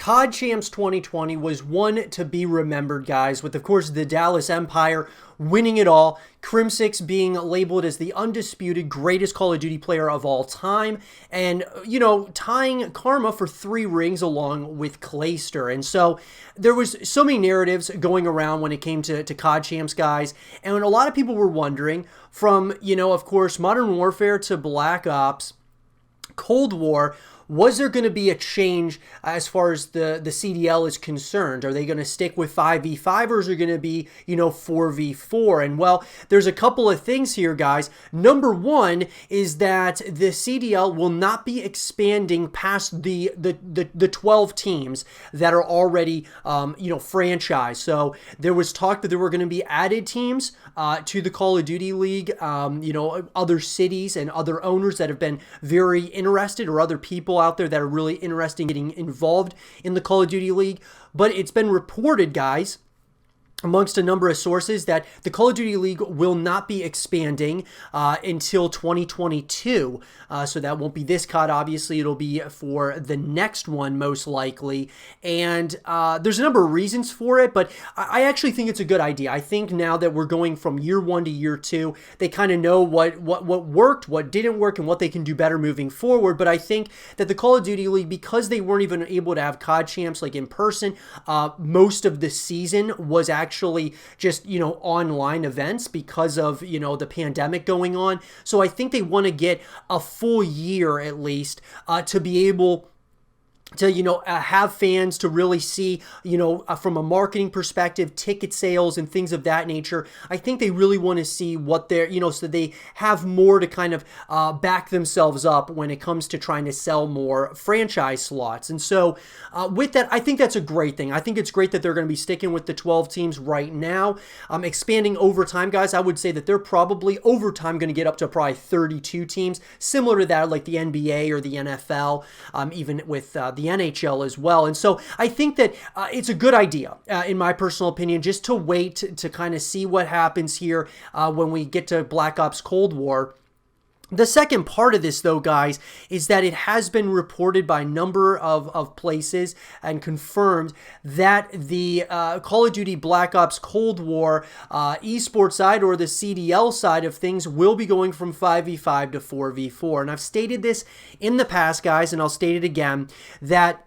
COD Champs 2020 was one to be remembered, guys, with, of course, the Dallas Empire winning it all, Crimsix being labeled as the undisputed greatest Call of Duty player of all time, and, tying Karma for 3 rings along with Clayster. And so there was so many narratives going around when it came to COD Champs, guys, and a lot of people were wondering, from, of course, Modern Warfare to Black Ops, Cold War, was there going to be a change as far as the CDL is concerned? Are they going to stick with 5v5 or is it going to be, 4v4? And well, there's a couple of things here, guys. Number one is that the CDL will not be expanding past the 12 teams that are already, franchised. So there was talk that there were going to be added teams to the Call of Duty League, other cities and other owners that have been very interested, or other people out there that are really interested in getting involved in the Call of Duty League. But it's been reported, guys, amongst a number of sources, that the Call of Duty League will not be expanding until 2022. So that won't be this COD, obviously. It'll be for the next one, most likely. And there's a number of reasons for it, but I actually think it's a good idea. I think now that we're going from year 1 to year 2, they kind of know what worked, what didn't work, and what they can do better moving forward. But I think that the Call of Duty League, because they weren't even able to have COD Champs like in person, most of the season was actually just, online events because of, the pandemic going on. So I think they want to get a full year at least to be able to, have fans to really see, from a marketing perspective, ticket sales and things of that nature. I think they really want to see what they're, so they have more to kind of back themselves up when it comes to trying to sell more franchise slots. And so with that, I think that's a great thing. I think it's great that they're going to be sticking with the 12 teams right now. Expanding overtime, guys, I would say that they're probably overtime going to get up to probably 32 teams, similar to that like the NBA or the NFL, even with the NHL as well. And so I think that it's a good idea, in my personal opinion, just to wait to kind of see what happens here when we get to Black Ops Cold War. The second part of this, though, guys, is that it has been reported by a number of places and confirmed that the Call of Duty Black Ops Cold War esports side, or the CDL side of things, will be going from 5v5 to 4v4. And I've stated this in the past, guys, and I'll state it again, that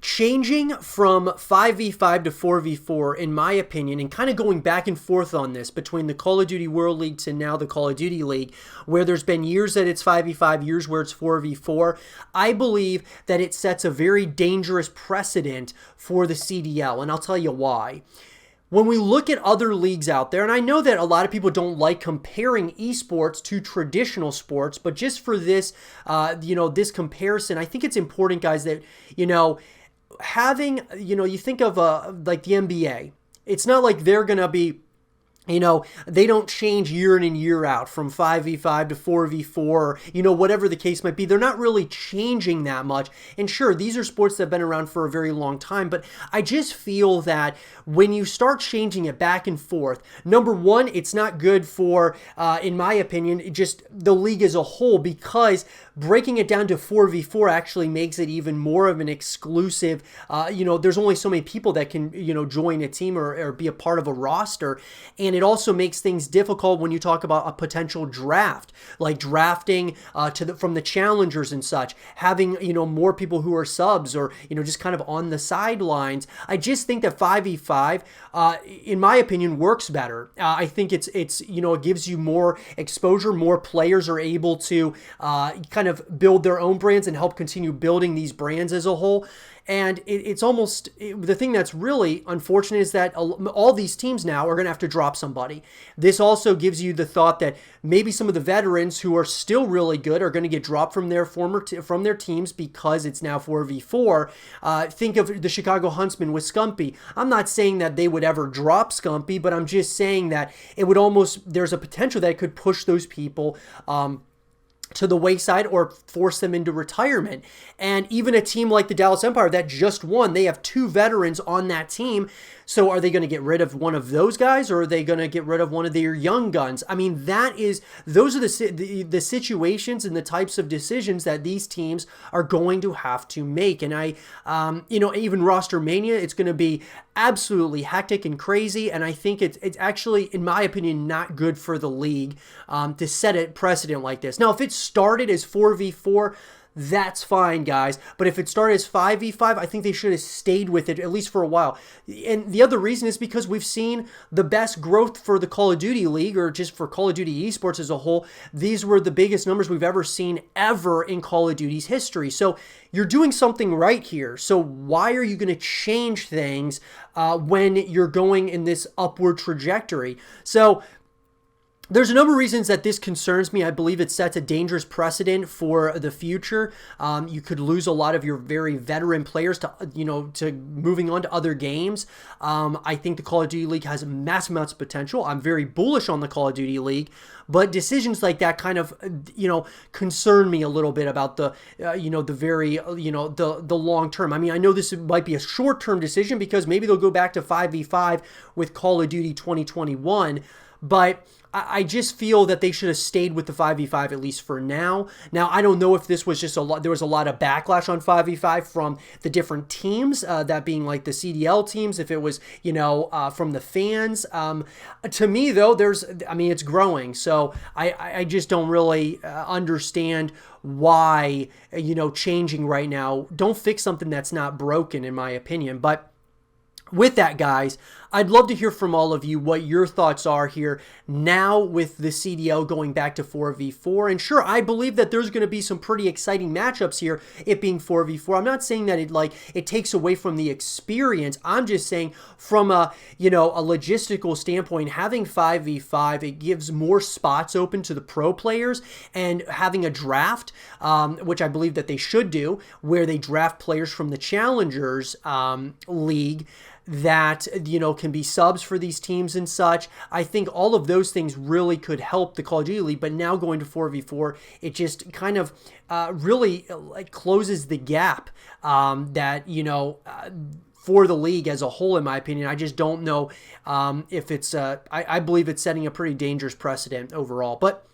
changing from 5v5 to 4v4, in my opinion, and kind of going back and forth on this between the Call of Duty World League to now the Call of Duty League, where there's been years that it's 5v5, years where it's 4v4, I believe that it sets a very dangerous precedent for the CDL, and I'll tell you why. When we look at other leagues out there, and I know that a lot of people don't like comparing esports to traditional sports, but just for this, this comparison, I think it's important, guys, that, having, you think of like the NBA. It's not like they're going to be, they don't change year in and year out from 5v5 to 4v4, or, whatever the case might be. They're not really changing that much. And sure, these are sports that have been around for a very long time, but I just feel that when you start changing it back and forth, number one, it's not good for, in my opinion, just the league as a whole, because breaking it down to 4v4 actually makes it even more of an exclusive, there's only so many people that can, join a team or be a part of a roster. And it also makes things difficult when you talk about a potential draft, like drafting from the challengers and such, having, more people who are subs or, just kind of on the sidelines. I just think that 5v5, in my opinion, works better. I think it's it gives you more exposure. More players are able to kind of build their own brands and help continue building these brands as a whole. And it's almost, the thing that's really unfortunate is that all these teams now are going to have to drop somebody. This also gives you the thought that maybe some of the veterans who are still really good are going to get dropped from their from their teams because it's now 4v4. Think of the Chicago Huntsmen with Scumpy. I'm not saying that they would ever drop Scumpy, but I'm just saying that it would almost, there's a potential that it could push those people to the wayside or force them into retirement. And even a team like the Dallas Empire that just won, they have 2 veterans on that team. So are they going to get rid of one of those guys, or are they going to get rid of one of their young guns? I mean, those are the situations and the types of decisions that these teams are going to have to make. And even roster mania, it's going to be absolutely hectic and crazy. And I think it's actually, in my opinion, not good for the league to set a precedent like this. Now, if it started as 4v4, that's fine, guys. But if it started as 5v5, I think they should have stayed with it, at least for a while. And the other reason is because we've seen the best growth for the Call of Duty League, or just for Call of Duty esports as a whole. These were the biggest numbers we've ever seen in Call of Duty's history. So you're doing something right here. So why are you going to change things when you're going in this upward trajectory? So there's a number of reasons that this concerns me. I believe it sets a dangerous precedent for the future. You could lose a lot of your very veteran players to moving on to other games. I think the Call of Duty League has massive amounts of potential. I'm very bullish on the Call of Duty League, but decisions like that kind of concern me a little bit about the long term. I mean, I know this might be a short term decision because maybe they'll go back to 5v5 with Call of Duty 2021, but I just feel that they should have stayed with the 5v5 at least for now. Now, I don't know if this was just there was a lot of backlash on 5v5 from the different teams, that being like the CDL teams, if it was, from the fans. To me, though, it's growing. So I just don't really understand why, changing right now. Don't fix something that's not broken, in my opinion. But with that, guys, I'd love to hear from all of you what your thoughts are here now with the CDL going back to 4v4. And sure, I believe that there's going to be some pretty exciting matchups here, it being 4v4. I'm not saying that it takes away from the experience. I'm just saying from a logistical standpoint, having 5v5, it gives more spots open to the pro players, and having a draft, which I believe that they should do, where they draft players from the Challengers League that can be subs for these teams and such. I think all of those things really could help the Call of Duty League, but now going to 4v4, it just kind of really closes the gap that for the league as a whole, in my opinion. I just don't know if it's I believe it's setting a pretty dangerous precedent overall. But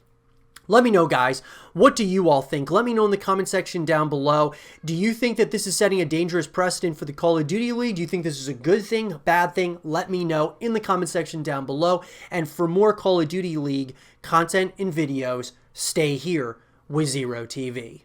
let me know, guys, what do you all think? Let me know in the comment section down below. Do you think that this is setting a dangerous precedent for the Call of Duty League? Do you think this is a good thing, bad thing? Let me know in the comment section down below. And for more Call of Duty League content and videos, stay here with Zero TV.